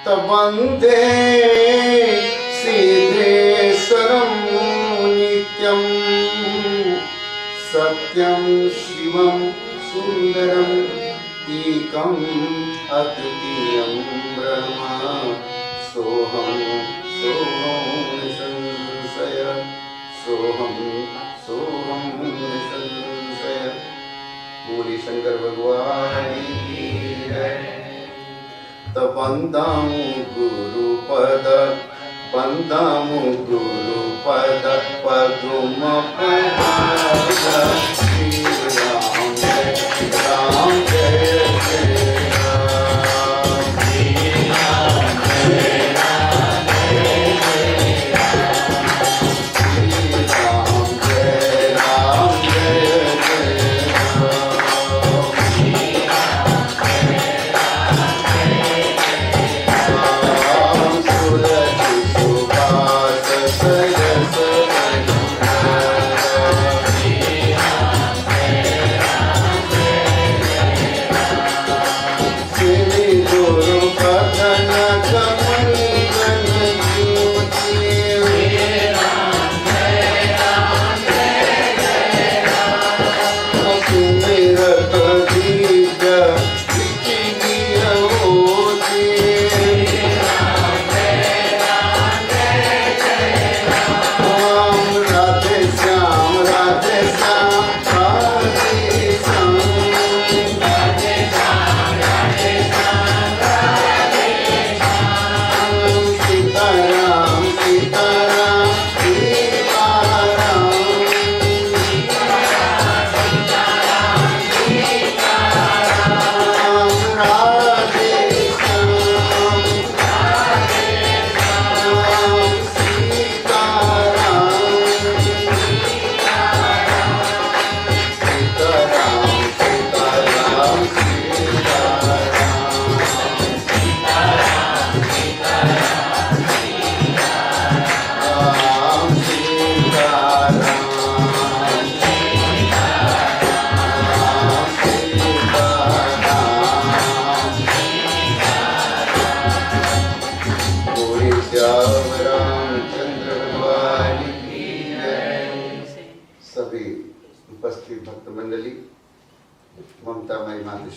वन्दे सिद्धेश्वरं नित्यं सत्यं शिवं सुन्दरम् एकम् अद्वितीयं ब्रह्म सोऽहं निसंशय सोऽहं निसंशय। बोले शंकर भगवान की जय। वंदामु गुरुपद पदुम पदार श्री राम जय राम जय जय राम श्री राम जय राम जय राम जय राम जय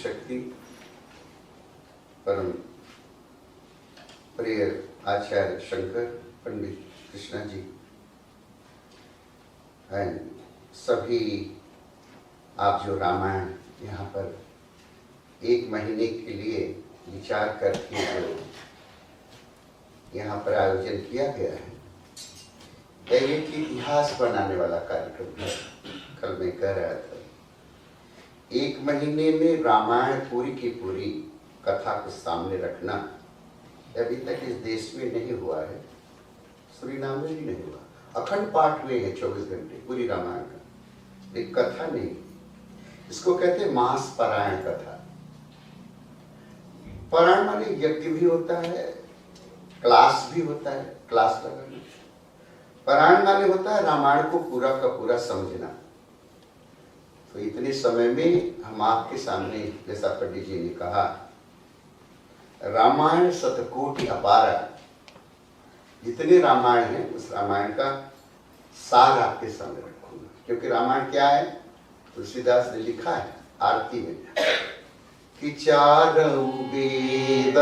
शक्ति परम प्रिय आचार्य शंकर पंडित कृष्णा जी एंड सभी आप जो रामायण यहाँ पर 1 महीने के लिए विचार करके जो यहाँ पर आयोजन किया गया है यह एक इतिहास बनाने वाला कार्यक्रम है। कल मैं कह रहा था 1 महीने में रामायण पूरी की पूरी कथा को सामने रखना अभी तक इस देश में नहीं हुआ है, सूरीनाम में भी नहीं हुआ। अखंड पाठ हुए हैं 24 घंटे पूरी रामायण का, एक कथा नहीं। इसको कहते हैं मास पारायण कथा। पारायण माने यज्ञ भी होता है, क्लास भी होता है, क्लास लगाना। पारायण माने होता है रामायण को पूरा का पूरा समझना। तो इतने समय में हम आपके सामने, जैसा पंडित जी ने कहा, रामायण शतकोटि अपारा, जितने रामायण हैं उस रामायण का सार आपके सामने रखूंगा। क्योंकि रामायण क्या है, तुलसीदास ने लिखा है आरती में कि 4 वेद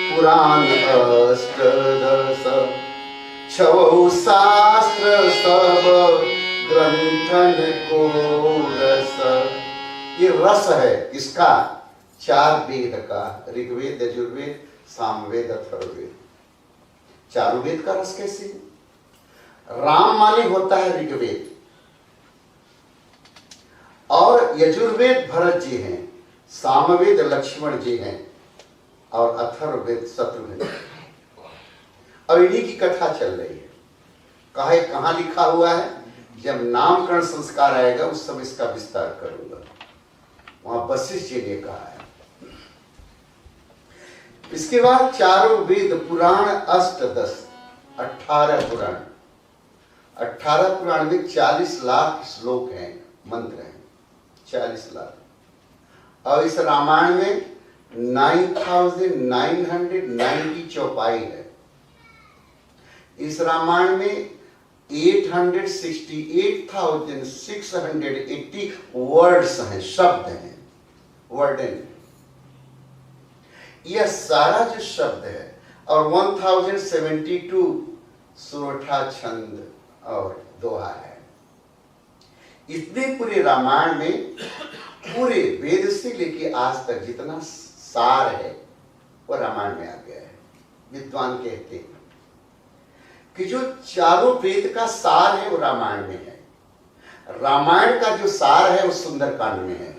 पुराण अष्टादश 6 शास्त्र सब ग्रंथन को रस। ये रस है इसका 4 वेद का, ऋग्वेद, यजुर्वेद, सामवेद, अथर्ववेद। 4 वेद का रस कैसे? राम माने होता है ऋग्वेद, और यजुर्वेद भरत जी हैं, सामवेद लक्ष्मण जी हैं, और अथर्ववेद शत्रुघ्न। और इन्हीं की कथा चल रही है। कहाँ लिखा हुआ है? जब नामकरण संस्कार आएगा उस समय इसका विस्तार करूंगा। वहां वशिष्ठ जी ने कहा है। इसके बाद 4 वेद पुराण अष्टादश 18 पुराण। 18 पुराण में 40 लाख श्लोक हैं, मंत्र हैं, 40 लाख। और इस रामायण में 9,990 चौपाई है। इस रामायण में 868,680 वर्ड्स हैं, शब्द हैं, वर्डन। यह सारा जो शब्द है और 1072 सुरोठा, छंद और दोहा है। इतने पूरे रामायण में पूरे वेद से लेके आज तक जितना सार है वो रामायण में आ गया है। विद्वान कहते हैं कि जो चारों वेद का सार है वो रामायण में है। रामायण का जो सार है वो सुंदरकांड में है।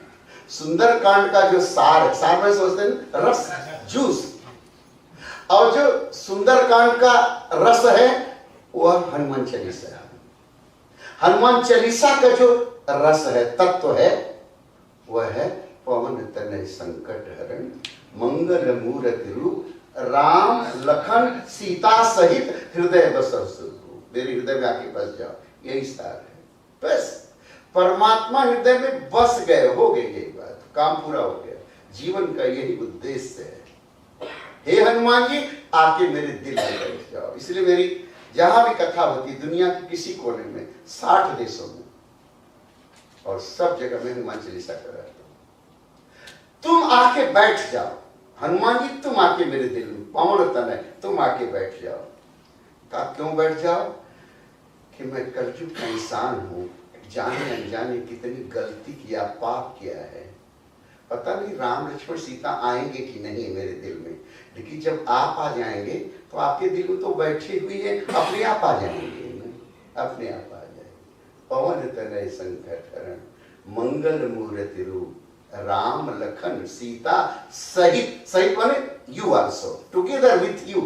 सुंदरकांड का जो सार में सोचते हैं रस, जूस, और जो सुंदरकांड का रस है वह हनुमान चालीसा है। हनुमान चालीसा का जो रस है, तत्व है, वह है पवन तनय संकट हरण मंगल मूर्ति रूप राम लखन सीता सहित हृदय बसर सुख। मेरे हृदय में आके बस जाओ, यही सार है। बस परमात्मा हृदय में बस गए, हो गई यही बात, काम पूरा हो गया। जीवन का यही उद्देश्य है। हे हनुमान जी, आके मेरे दिल में बैठ जाओ। इसलिए मेरी जहां भी कथा होती है दुनिया के किसी कोने में, 60 देशों में, और सब जगह में हनुमान चालीसा कराता हूं। तुम आके बैठ जाओ हनुमान जी, तुम आके मेरे दिल में, पवन तनय, तुम आके बैठ जाओ। तो आप क्यों बैठ जाओ? कि मैं कलयुग का इंसान हूं, जाने अनजाने कितनी गलती किया, पाप किया है। पता नहीं राम लक्ष्मण सीता आएंगे कि नहीं मेरे दिल में, लेकिन जब आप आ जाएंगे तो आपके दिल में तो बैठे हुई है, अपने आप आ जाएंगे, अपने आप आ जाएंगे। पवन तनय संकट हरण मंगल मूर्ति रूप राम लखन सीता सहित, सहित माने you also, together with you,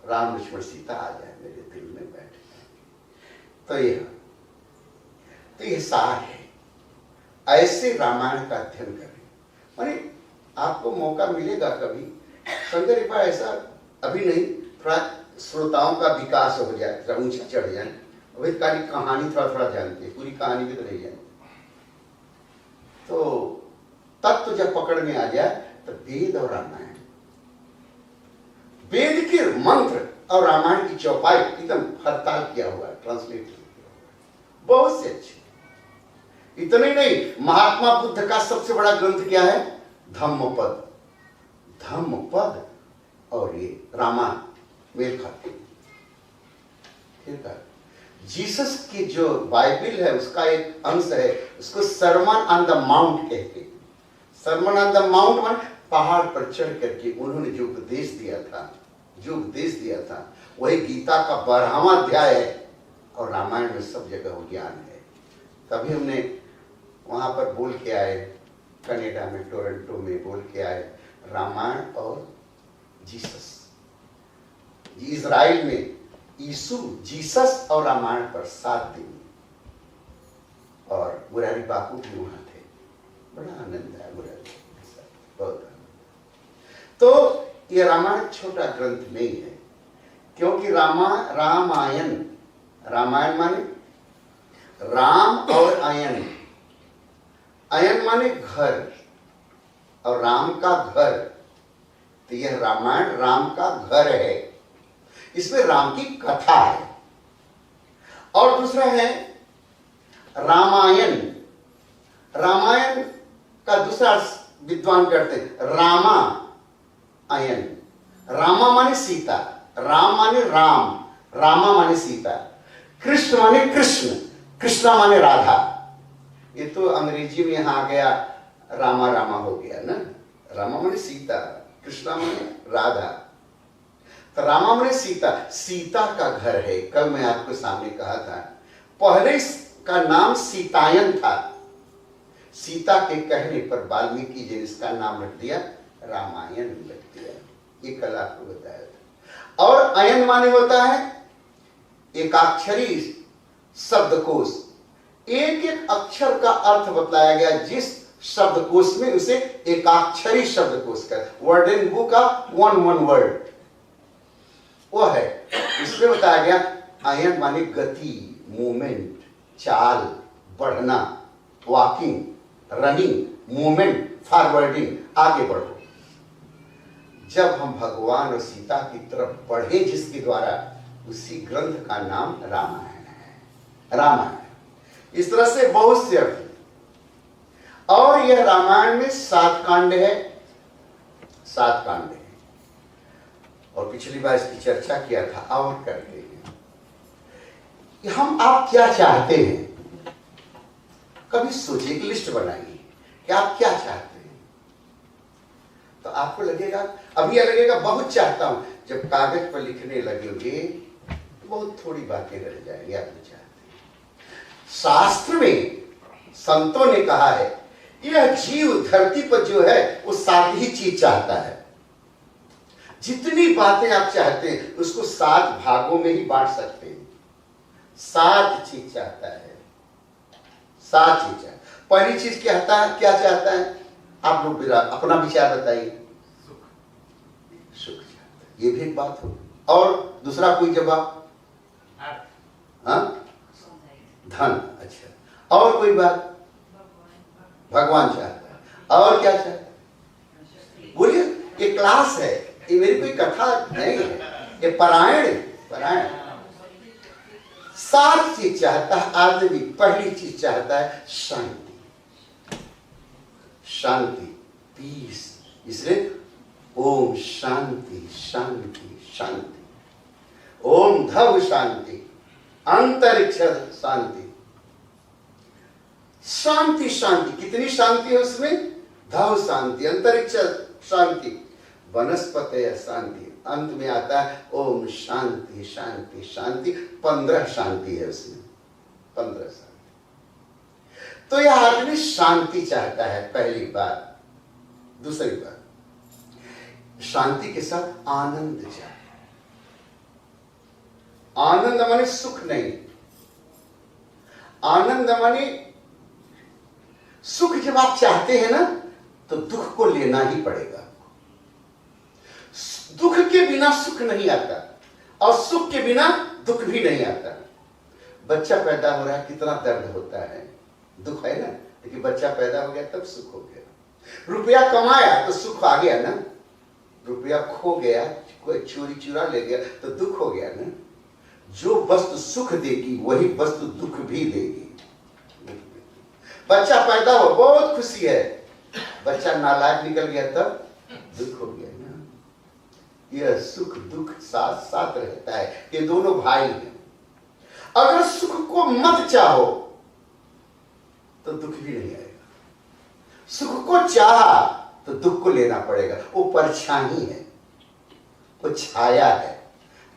Ram Lakshman Sita आ जाए मेरे दिल में बैठ। तो यह सार है। ऐसे रामायण का अध्ययन करें। माने आपको मौका मिलेगा कभी, संदर्भ ऐसा अभी नहीं, थोड़ा श्रोताओं का विकास हो जाए, थोड़ा ऊंचा चढ़ जाए, अभी खाली कहानी थोड़ा थोड़ा जानते हैं, पूरी कहानी भी तो नहीं जानते। तो तत्व जब पकड़ में आ जाए तो वेद और रामायण, वेद के मंत्र और रामायण की चौपाई एकदम हड़ताल किया हुआ है, ट्रांसलेट किया हुआ, बहुत से अच्छे। इतना ही नहीं, महात्मा बुद्ध का सबसे बड़ा ग्रंथ क्या है? धम्मपद। धम्मपद और ये रामायण मेल खाते। जीसस की जो बाइबल है उसका एक अंश है, उसको सरमन ऑन द माउंट कहते हैं। सरमन ऑन द माउंट माने पहाड़ पर चढ़ करके उन्होंने जो उपदेश दिया था, वही गीता का 12वां अध्याय है, और रामायण में सब जगह वो ज्ञान है। तभी हमने वहां पर बोल के आए, कनाडा में, टोरंटो में बोल के आए, रामायण और जीसस। इजराइल में यीशु, जीसस और रामायण पर 7 दिन, और मुरारी बापू भी वहां थे। बड़ा आनंद है मुरारी, बहुत आनंद। तो ये रामायण छोटा ग्रंथ नहीं है, क्योंकि रामायण माने राम और अयन, अयन माने घर और राम का घर। तो यह रामायण राम का घर है, इसमें राम की कथा है। और दूसरा है रामायण। रामायण का दूसरा विद्वान करते हैं रामा अयन। रामा माने सीता, राम माने राम, रामा माने सीता, कृष्ण माने कृष्ण, कृष्णा माने राधा। ये तो अंग्रेजी में यहां आ गया, रामा रामा हो गया ना। रामा माने सीता, कृष्णा माने राधा। तो रामा माने सीता, सीता का घर है। कल मैं आपको सामने कहा था, पहले इसका नाम सीतायन था, सीता के कहने पर वाल्मीकि जी ने इसका नाम रख दिया रामायण रख दिया। ये कल आपको बताया था। और अयन माने होता है एकाक्षरी शब्दकोश। एक एक अक्षर का अर्थ बताया गया, जिस शब्दकोश में उसे एकाक्षरी शब्दकोश का, वर्ड इन बुक का वन वर्ड वो है। इसमें बताया गया अयन माने गति, मूवमेंट, चाल, बढ़ना, वॉकिंग। रनिंग, मूवमेंट, फॉरवर्डिंग, आगे बढ़ो। जब हम भगवान और सीता की तरफ बढ़े जिसके द्वारा, उसी ग्रंथ का नाम रामायण है। रामायण इस तरह से बहुत से अर्थ हैं। और यह रामायण में 7 कांड है, 7 कांड है। और पिछली बार इसकी चर्चा किया था, और करते हैं। हम आप क्या चाहते हैं, कभी सोचिए, एक लिस्ट बनाइए कि आप क्या चाहते हैं। तो आपको लगेगा, अभी यह लगेगा बहुत चाहता हूं, जब कागज पर लिखने लगेंगे तो बहुत थोड़ी बातें रह जाएंगी आप जो चाहते हैं। शास्त्र में संतों ने कहा है, यह जीव धरती पर जो है वो 7 ही चीज चाहता है। जितनी बातें आप चाहते हैं उसको 7 भागों में ही बांट सकते हैं। 7 चीज चाहता है, 7 चीज चाहता है। पहली चीज क्या चाहता है? आप लोग अपना विचार बताइए। सुख चाहता है, ये भी एक बात हो। और दूसरा कोई जवाब? हाँ, धन। अच्छा, और कोई बात? भगवान चाहता है। और क्या चाहता है? बोलिए, ये क्लास है, ये मेरी कोई कथा नहीं है, ये पारायण है, पारायण। 7 चीज चाहता है आदमी। पहली चीज चाहता है शांति, शांति, पीस। इसलिए ओम शांति शांति शांति, ओम धव शांति, अंतरिक्ष शांति। शांति शांति, कितनी शांति है उसमें? धव शांति, अंतरिक्ष शांति, वनस्पति शांति, अंत में आता है ओम शांति शांति शांति। 15 शांति है उसमें, 15 शांति। तो यह आदमी शांति चाहता है, पहली बात। दूसरी बात, शांति के साथ आनंद चाहता है। आनंद माने सुख नहीं, आनंद माने सुख। जब आप चाहते हैं ना तो दुख को लेना ही पड़ेगा। दुख के बिना सुख नहीं आता, और सुख के बिना दुख भी नहीं आता। बच्चा पैदा हो रहा है, कितना दर्द होता है, दुख है ना, लेकिन बच्चा पैदा हो गया तब सुख हो गया। रुपया कमाया तो सुख आ गया ना, रुपया खो गया, कोई चोरी चुरा ले गया तो दुख हो गया ना। जो वस्तु सुख देगी वही वस्तु दुख भी देगी। बच्चा पैदा हो, बहुत खुशी है, बच्चा नालायक निकल गया तब दुख हो गया ना। यह सुख दुख साथ साथ रहता है, ये दोनों भाई हैं। अगर सुख को मत चाहो तो दुख भी नहीं आएगा। सुख को चाहा तो दुख को लेना पड़ेगा। वो परछाई है, वो छाया है,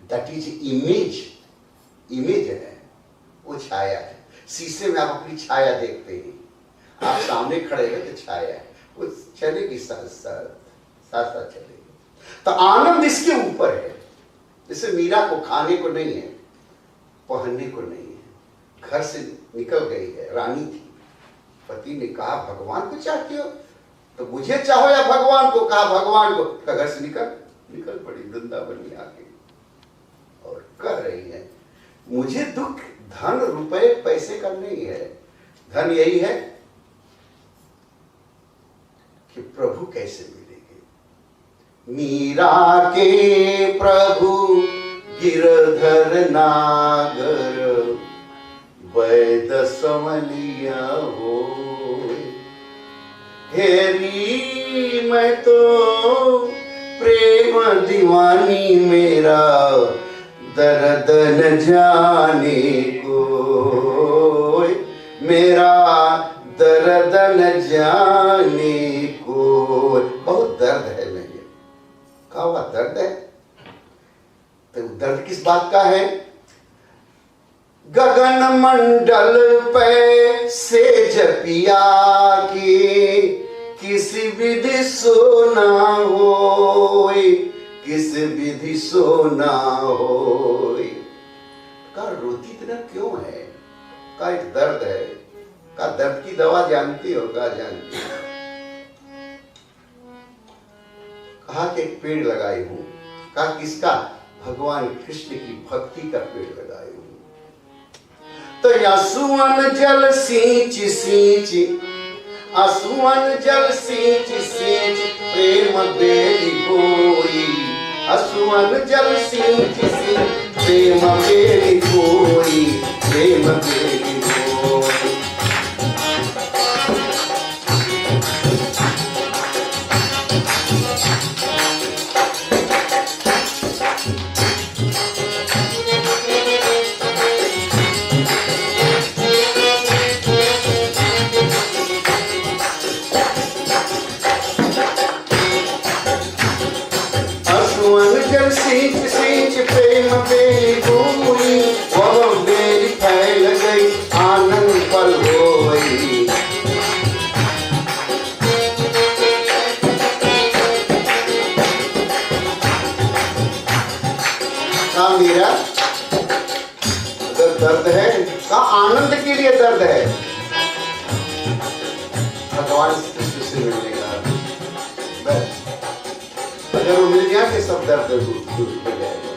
दैट इज इमेज। इमेज है, वो छाया है। शीशे में आप अपनी छाया देखते हैं, आप सामने खड़े हैं तो छाया है, वो चलेगी साथ साथ चलेगी। तो आनंद इसके ऊपर है। जैसे मीरा को खाने को नहीं है, पहनने को नहीं है, घर से निकल गई है, रानी थी, पति ने कहा भगवान को चाहती हो तो मुझे चाहो या भगवान को? कहा भगवान को। घर से निकल पड़ी वृंदावन में आके, और कह रही है मुझे दुख धन रुपए पैसे का नहीं है, धन यही है कि प्रभु कैसे मिलेंगे। मीरा के प्रभु गिरधर नागर, वैद समलिया हो। हेरी मैं तो प्रेम दीवानी, मेरा दर्द न जाने को, मेरा दर्द न जाने को। बहुत दर्द है मेरे, कहा हुआ दर्द है। तो दर्द किस बात का है? गगन मंडल पे सेज पिया की, किसी विधि सोना होय, किस विधि सोना होय। का रोती इतना क्यों है? का एक दर्द है। का दर्द की दवा जानती हो? का जानती हो? कहा कि एक पेड़ लगाई हूं। कहा किसका? भगवान कृष्ण की भक्ति का पेड़ लगाई हूं। तो यशुवन जल सींच सींच असुवन जल सींच सींच प्रेम बेली बोई, असुवन जल सींच सींच प्रेम बेली बोई, प्रेम बेली बोई। सींच सींच प्रेम बेली बोई, वह बेली फैल गई आनंद पल होई। का मेरा अगर दर्द है का आनंद के लिए दर्द है, भगवान कृष्ण से मिलने का बस, अगर वो मिल गया कि सब दर्द दूर हो जाएगा।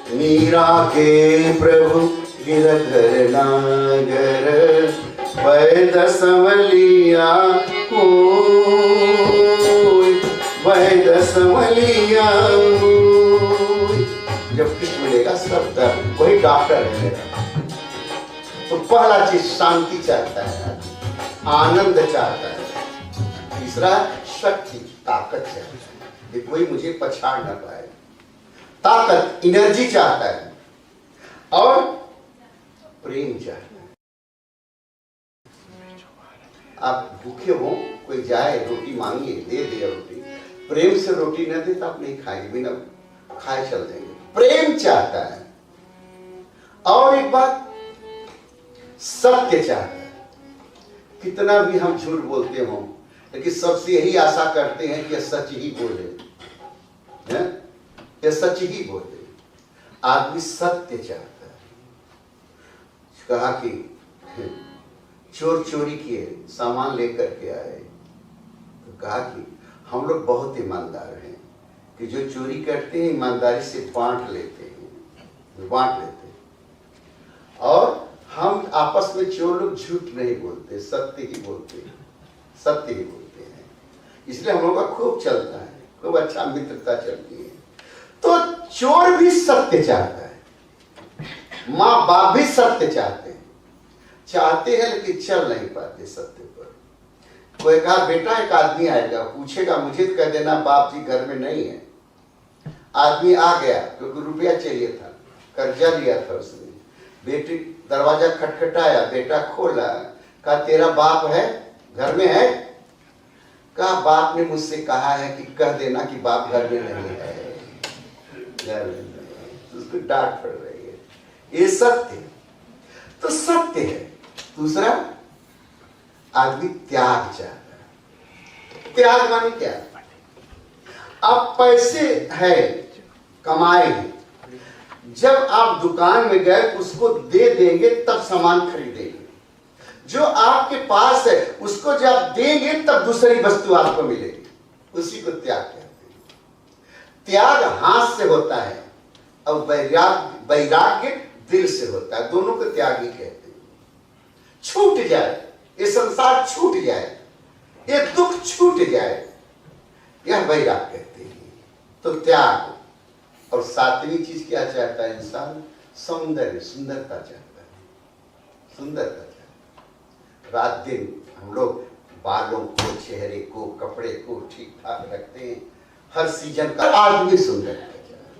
मीरा के प्रभु गिरधर नागर, वैद संवलिया कोई, वैद संवलिया कोई। जब कृष्ण मिलेगा सब दर्द, वही डॉक्टर है मेरा। तो पहला चीज शांति चाहता है, आनंद चाहता है। तीसरा शक्ति, ताकत चाहता है कि कोई मुझे पछाड़ ना पाए। ताकत, एनर्जी चाहता है और प्रेम चाहता है। आप भूखे हो, कोई जाए रोटी मांगिए, दे दिया रोटी, प्रेम से रोटी न दे तो आप नहीं खाएंगे, बिना खाए चल देंगे। प्रेम चाहता है। और एक बात, सत्य चाहता है। कितना भी हम झूठ बोलते हो, लेकिन सबसे यही आशा करते हैं कि सच ही बोले, ये सच ही बोले। आदमी सत्य चाहता है। कहा कि चोर चोरी किए, सामान लेकर के आए, तो कहा कि हम लोग बहुत ईमानदार हैं कि जो चोरी करते हैं ईमानदारी से बांट लेते हैं, बांट लेते हैं। और हम आपस में चोर लोग झूठ नहीं बोलते, सत्य ही बोलते हैं, सत्य ही बोलते हैं। इसलिए हम लोग का खूब चलता है, खूब अच्छा मित्रता चलती है। तो चोर भी सत्य चाहता है, माँ बाप भी सत्य चाहते हैं, चाहते हैं लेकिन चल नहीं पाते सत्य पर। कोई कहा बेटा एक आदमी आएगा, पूछेगा मुझे तो कह देना बाप जी घर में नहीं है। आदमी आ गया क्योंकि रुपया चाहिए था, कर्जा लिया था उसने। बेटी दरवाजा खटखटाया, बेटा खोला, कहा तेरा बाप है घर में है? कहा बाप ने मुझसे कहा है कि कह देना कि बाप घर में नहीं है, घर में नहीं। उसको डांट पड़ रही है। ये सत्य, तो सत्य है। दूसरा, आदमी त्याग चाहता है। त्याग माने क्या? आप पैसे है, कमाए हैं, जब आप दुकान में गए उसको दे देंगे तब सामान खरीदेंगे। जो आपके पास है उसको जब देंगे तब दूसरी वस्तु आपको मिलेगी, उसी को त्याग कहते हैं। त्याग हाथ से होता है और वैराग्य दिल से होता है, दोनों को त्याग ही कहते हैं। छूट जाए, ये संसार छूट जाए, ये दुख छूट जाए, यह वैराग्य कहते हैं। तो त्याग। और सातवीं चीज क्या चाहता है इंसान? सौंदर्य, सुंदरता चाहता है, सुंदरता चाहता है। रात दिन हम लोग बालों को, चेहरे को, कपड़े को ठीक ठाक रखते हैं, हर सीजन का आदमी सुंदरता चाहता है।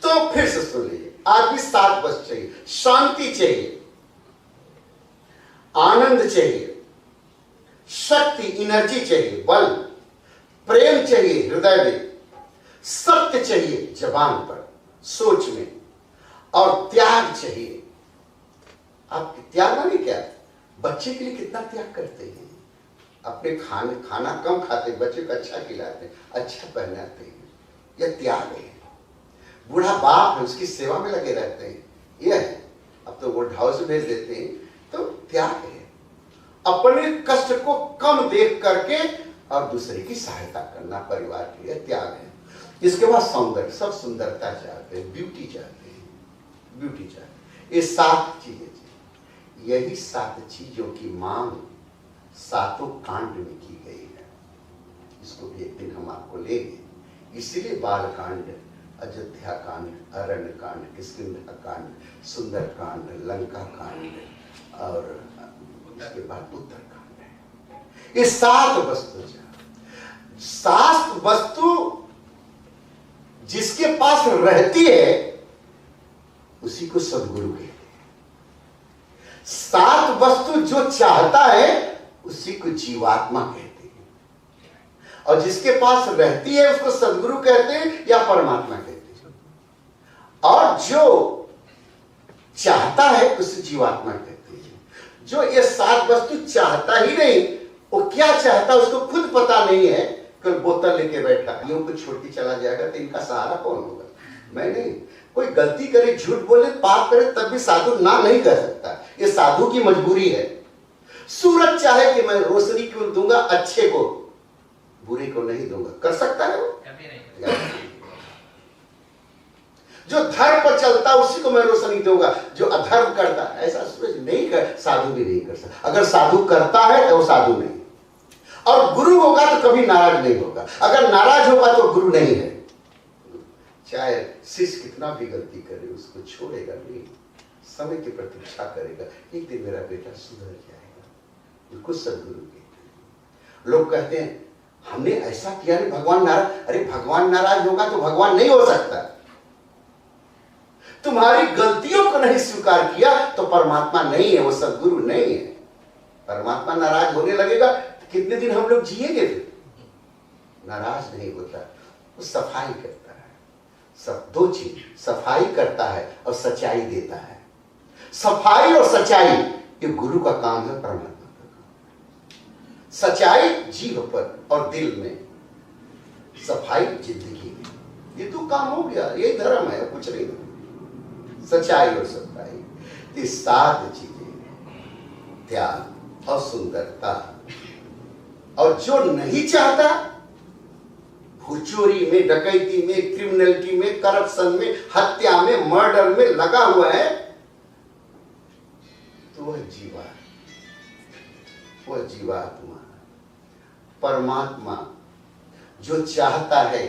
तो फिर से सुन लीजिए, आदमी 7 बस चाहिए, शांति चाहिए, आनंद चाहिए, शक्ति, एनर्जी चाहिए, बल, प्रेम चाहिए हृदय में, सत्य चाहिए जबान पर, सोच में, और त्याग चाहिए। आप त्याग माने क्या? बच्चे के लिए कितना त्याग करते हैं, अपने खाना कम खाते, बच्चे को अच्छा खिलाते, अच्छा पहनाते हैं, यह त्याग है। बूढ़ा बाप है, उसकी सेवा में लगे रहते हैं, यह है। अब तो वो ढाउ से भेज देते हैं, तो त्याग है। अपने कष्ट को कम देख करके और दूसरे की सहायता करना परिवार के लिए त्याग है। इसके बाद सौंदर्य, सब सुंदरता चाहते हैं, ब्यूटी चाहते हैं, ब्यूटी चाहते हैं। ये 7 चीजें, यही 7 चीजों की मांग सातों कांड में की गई है। इसको भी एक दिन हम आपको लेंगे। इसीलिए बाल कांड, अयोध्या कांड, अरण्य कांड, किष्किंधा कांड, सुंदर कांड, लंका कांड और उसके बाद उत्तर कांड है। ये सात वस्तु, सात वस्तु जिसके पास रहती है उसी को सदगुरु कहते हैं। सात वस्तु जो चाहता है उसी को जीवात्मा कहते हैं, और जिसके पास रहती है उसको सदगुरु कहते हैं या परमात्मा कहते हैं, और जो चाहता है उसे जीवात्मा कहते हैं। जो ये सात वस्तु चाहता ही नहीं, वो क्या चाहता उसको खुद पता नहीं है, कल बोतल लेके बैठा, यूं को छोड़ के चला जाएगा तो इनका सहारा कौन होगा? मैं नहीं। कोई गलती करे, झूठ बोले, पाप करे, तब भी साधु ना नहीं कर सकता। ये साधु की मजबूरी है। सूरज चाहे कि मैं रोशनी क्यों दूंगा, अच्छे को, बुरे को नहीं दूंगा, कर सकता है वो? जो धर्म पर चलता है उसी को मैं रोशनी दूंगा, जो अधर्म करता है ऐसा सूरज नहीं कर, साधु भी नहीं कर सकता। अगर साधु करता है तो वो साधु नहीं, और गुरु होगा तो कभी नाराज नहीं होगा। अगर नाराज होगा तो गुरु नहीं है। चाहे शिष्य कितना भी गलती करे उसको छोड़ेगा नहीं, समय की प्रतीक्षा करेगा, एक दिन मेरा बेटा सुधर जाएगा, उसको सदगुरु कहते हैं। लोग कहते हैं हमने ऐसा किया नहीं, भगवान नाराज। अरे भगवान नाराज होगा तो भगवान नहीं हो सकता। तुम्हारी गलतियों को नहीं स्वीकार किया तो परमात्मा नहीं है, वो सदगुरु नहीं है। परमात्मा नाराज होने लगेगा तो कितने दिन हम लोग जिएंगे? फिर नाराज नहीं होता, वो सफाई करता है। सब दो चीज, सफाई करता है और सच्चाई देता है। सफाई और सच्चाई ये गुरु का काम है, परमात्मा का काम। सच्चाई जीव पर और दिल में, सफाई जिंदगी में, ये तो काम हो गया, ये धर्म है, कुछ नहीं। सच्चाई और सफाई, ये सात चीजें, त्याग और सुंदरता। और जो नहीं चाहता, चोरी में, डकैती में, क्रिमिनलिटी में, करप्शन में, हत्या में, मर्डर में लगा हुआ है, तो वह जीवात्मा। परमात्मा जो चाहता है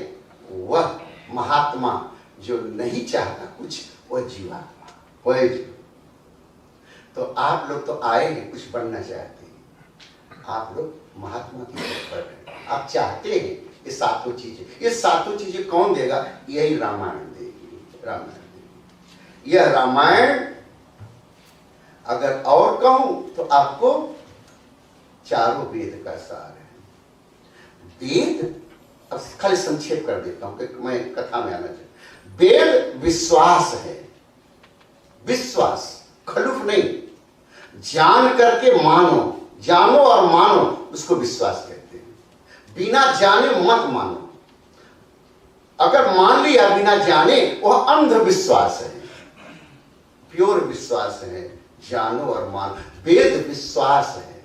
वह महात्मा, जो नहीं चाहता कुछ वह जीवात्मा, वह जीव। तो आप लोग तो आए हैं, कुछ बनना चाहते हैं, आप लोग महात्मा की तरफ बढ़ रहे हैं, आप चाहते हैं ये सातों चीजें। ये सातों चीजें कौन देगा? यही रामायण देगी। रामायण देगी। यह रामायण अगर और कहूं तो आपको चारों वेद का सार है। वेद, अब खाली संक्षेप कर देता हूं कि मैं कथा में आना चाहिए। वेद विश्वास है, विश्वास, खलूफ नहीं। जान करके मानो, जानो और मानो, उसको विश्वास कहते हैं। बिना जाने मत मानो। अगर मान लिया बिना जाने, वह अंधविश्वास है। प्योर विश्वास है, जानो और मानो। वेद विश्वास है,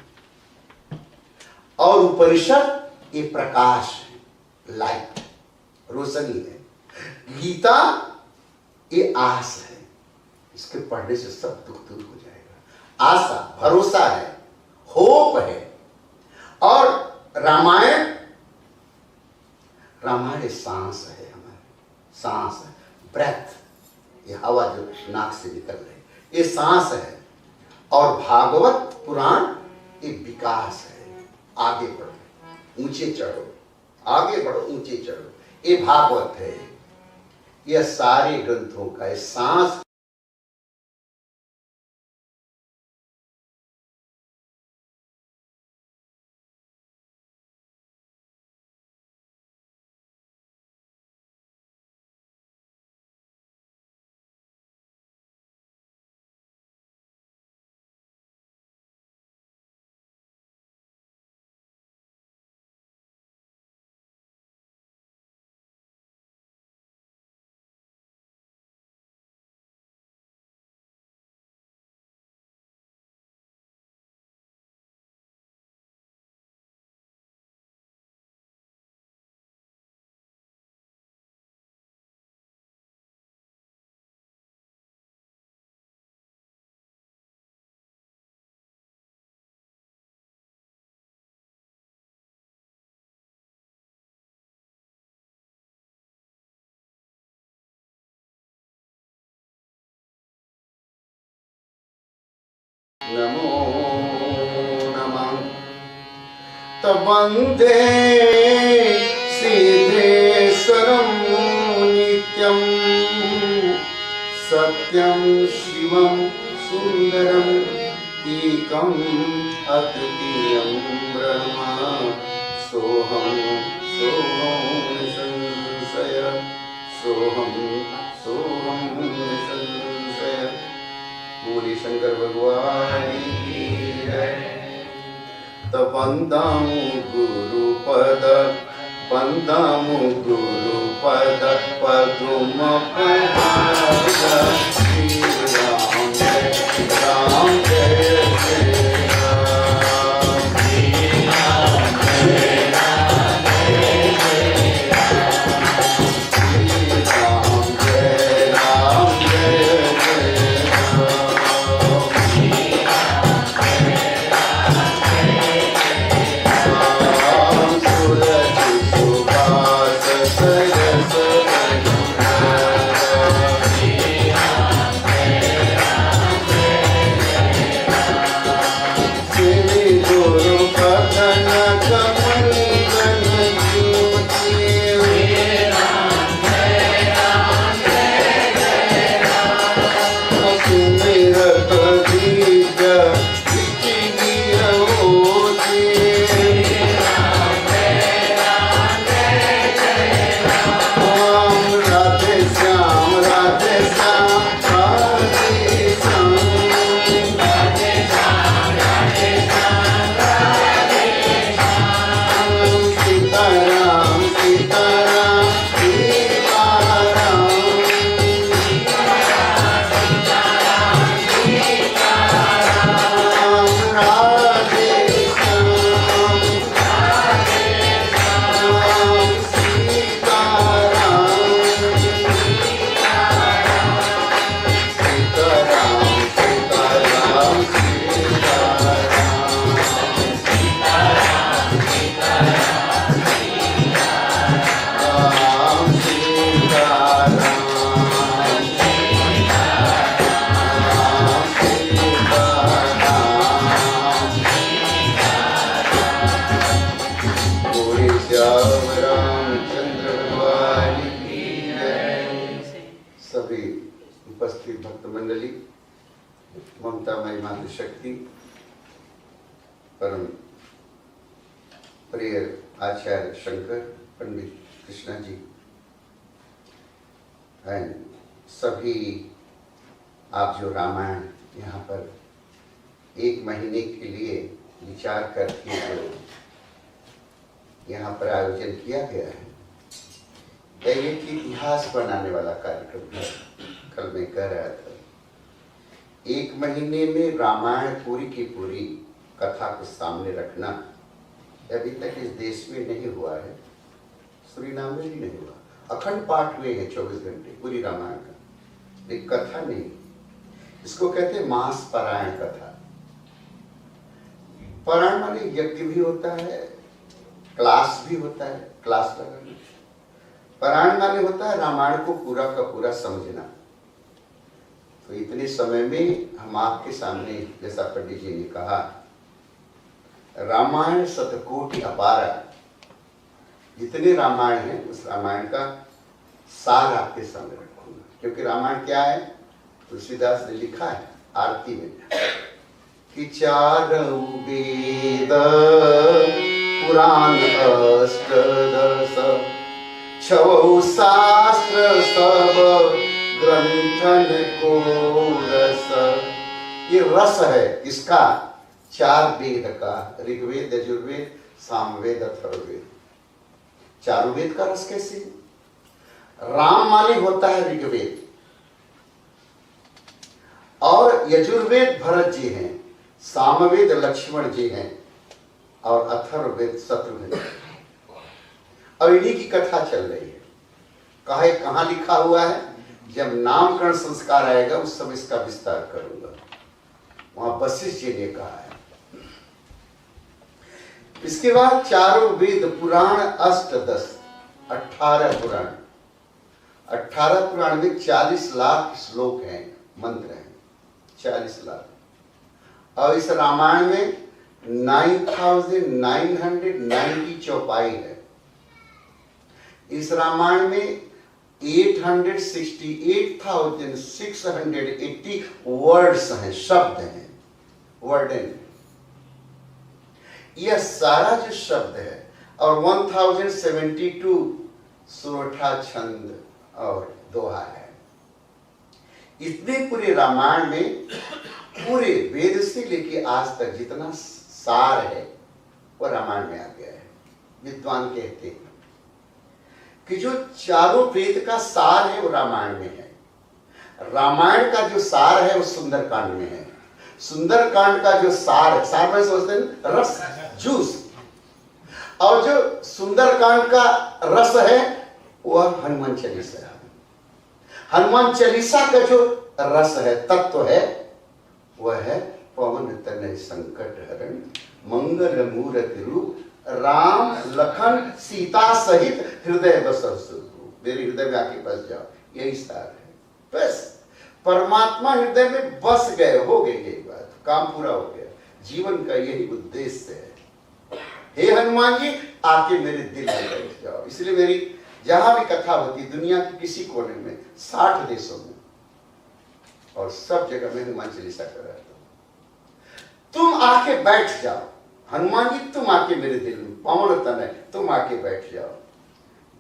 और उपनिषद ये प्रकाश है, लाइट, रोशनी है। गीता ये आस है, इसके पढ़ने से सब दुख दूर हो जाएगा। आशा, भरोसा है, होप है। और रामायण, रामायण सांस है, हमारे सांस है, ब्रेथ, ये हवा जो नाक से निकल रही, ये सांस है। और भागवत पुराण ये विकास है, आगे बढ़ो, ऊंचे चढ़ो, आगे बढ़ो, ऊंचे चढ़ो, ये भागवत है। यह सारे ग्रंथों का सांस नमो नमः। तवंदे सिद्धेश्वरं नित्यं सत्यं शिवं सुंदरं एकं अद्वितीयं ब्रह्म सोहं सोहं निसंशय सोहं सोहं निसंशय। बोले शंकर भगवान की जय। तपंदामु गुरुपद पंदामु गुरुपद पदुम पदार श्री राम जय राम जय जय राम श्री राम जय राम जय जय राम जय राम जय जय शक्ति परम प्रिय आचार्य शंकर पंडित कृष्णा जी एंड सभी आप जो रामायण यहाँ पर 1 महीने के लिए विचार करके जो यहाँ पर आयोजन किया गया है, यह एक इतिहास बनाने वाला कार्यक्रम है। कल मैं कह रहा था 1 महीने में रामायण पूरी की पूरी कथा को सामने रखना अभी तक इस देश में नहीं हुआ है, सूरीनाम में भी नहीं हुआ। अखंड पाठ हुए हैं 24 घंटे पूरी रामायण का, लेकिन कथा नहीं। इसको कहते हैं मास पारायण कथा। पारायण माने यज्ञ भी होता है, क्लास भी होता है, क्लास लगाना। पारायण माने होता है रामायण को पूरा का पूरा समझना। तो इतने समय में हम आपके सामने, जैसा पंडित जी ने कहा, रामायण शतकोटि अपारा, जितने रामायण है उस रामायण का सार आपके सामने रखूंगा। क्योंकि रामायण क्या है, तुलसीदास ने लिखा है आरती में कि 4 वेद पुराण अष्टदश 6 शास्त्र सब ग्रंथन को रस। ये रस है इसका 4 वेद का, ऋग्वेद यजुर्वेद सामवेद अथर्ववेद। 4 वेद का रस कैसे? राम माने होता है ऋग्वेद, और यजुर्वेद भरत जी हैं, सामवेद लक्ष्मण जी हैं, और अथर्ववेद शत्रुघ्न। और इन्हीं की कथा चल रही है। कहाँ लिखा हुआ है? जब नामकरण संस्कार आएगा उस समय इसका विस्तार करूंगा। वहां वशिष्ठ जी ने कहा है। इसके बाद 4 वेद पुराण अष्टदश 18 पुराण। 18 पुराण में 40 लाख श्लोक हैं, मंत्र हैं, 40 लाख। और इस रामायण में 9990 चौपाई है। इस रामायण में 868,680 वर्ड्स हैं, शब्द हैं, वर्डन। यह सारा जो शब्द है और 1072 सोरठा छंद और दोहा है। इतने पूरे रामायण में पूरे वेद से लेके आज तक जितना सार है वो रामायण में आ गया है। विद्वान कहते हैं कि जो चारों वेद का सार है वो रामायण में है। रामायण का जो सार है वो सुंदरकांड में है। सुंदरकांड का जो सार में सोचते हैं रस, जूस, और जो सुंदरकांड का रस है वह हनुमान चालीसा है। हनुमान चालीसा का जो रस है, तत्व है, वह है पवन तनय संकट हरण मंगल मूर्ति रूप राम लखन सीता सहित हृदय बसर सुख। मेरे हृदय में आके बस जाओ, यही सार है। बस परमात्मा हृदय में बस गए, हो गई यही बात, काम पूरा हो गया। जीवन का यही उद्देश्य है। हे हनुमान जी, आके मेरे दिल में बैठ जाओ। इसलिए मेरी जहां भी कथा होती है दुनिया के किसी कोने में, 60 देशों में, और सब जगह में हनुमान चालीसा कर रहा हूं। तुम आके बैठ जाओ हनुमान जी, तुम आके मेरे दिल में, पवन तनय, तुम आके बैठ जाओ।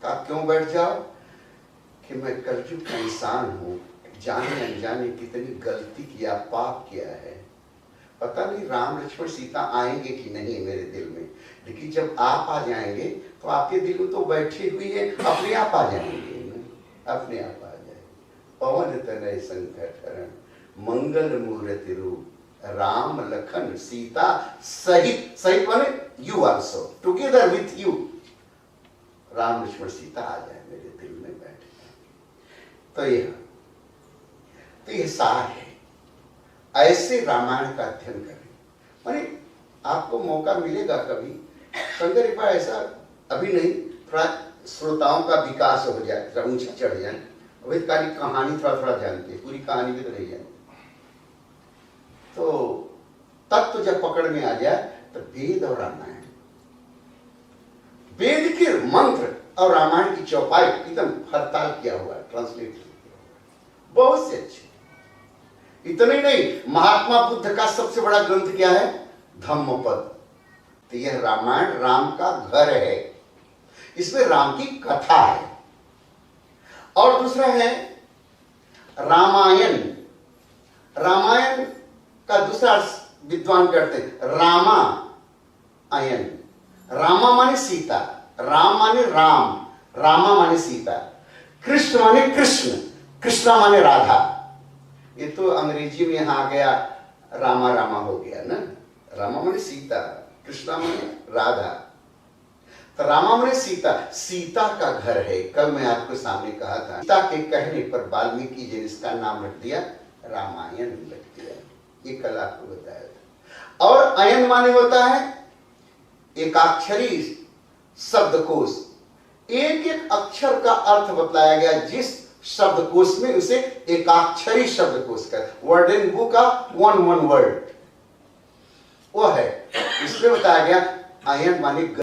कहा क्यों बैठ जाओ? कि मैं कलयुग का इंसान हूं, जाने अनजाने कितनी गलती किया, पाप किया है। पता नहीं राम लक्ष्मण सीता आएंगे कि नहीं मेरे दिल में, लेकिन जब आप आ जाएंगे तो आपके दिल में तो बैठे हुए हैं, अपने आप आ जाएंगे, अपने आप आ जाएंगे। पवन तनय संकट हरण मंगल मूर्ति रूप राम लखन सीता सहित, सहित माने you also, together with you, Ram Lakshman Sita आ जाए मेरे दिल में बैठ जाए। तो यह सार है। ऐसे रामायण का अध्ययन करें। माने आपको मौका मिलेगा कभी, संगर एक बार ऐसा, अभी नहीं, थोड़ा श्रोताओं का विकास हो जाए, थोड़ा ऊंचा चढ़ जाए, अभी खाली कहानी थोड़ा थोड़ा जानते हैं, पूरी कहानी भी तो नहीं जानते, तो तत्व जब पकड़ में आ जाए तो वेद और रामायण, वेद के मंत्र और रामायण की चौपाई एकदम हड़ताल किया हुआ है, ट्रांसलेट किया हुआ, बहुत से अच्छे। इतना ही नहीं, महात्मा बुद्ध का सबसे बड़ा ग्रंथ क्या है? धम्मपद। तो यह रामायण राम का घर है, इसमें राम की कथा है। और दूसरा है रामायण। रामायण का दूसरा विद्वान करते हैं रामा आयन। रामा माने सीता, राम माने राम, रामा माने सीता, कृष्ण माने कृष्ण, कृष्णा माने राधा। ये तो अंग्रेजी में यहां आ गया, रामा रामा हो गया ना। रामा माने सीता, कृष्णा माने राधा, तो रामा माने सीता, सीता का घर है। कल मैं आपको सामने कहा था, सीता के कहने पर वाल्मीकि जी ने इसका नाम रख दिया रामायण रख दिया। ये कल आपको बताया था। और अयन माने होता है एकाक्षरी शब्दकोश। एक एक अक्षर का अर्थ बताया गया, जिस शब्दकोश में उसे एकाक्षरी शब्दकोश का, वर्डन बुक का वन वर्ड वो है। इसमें बताया गया अयन माने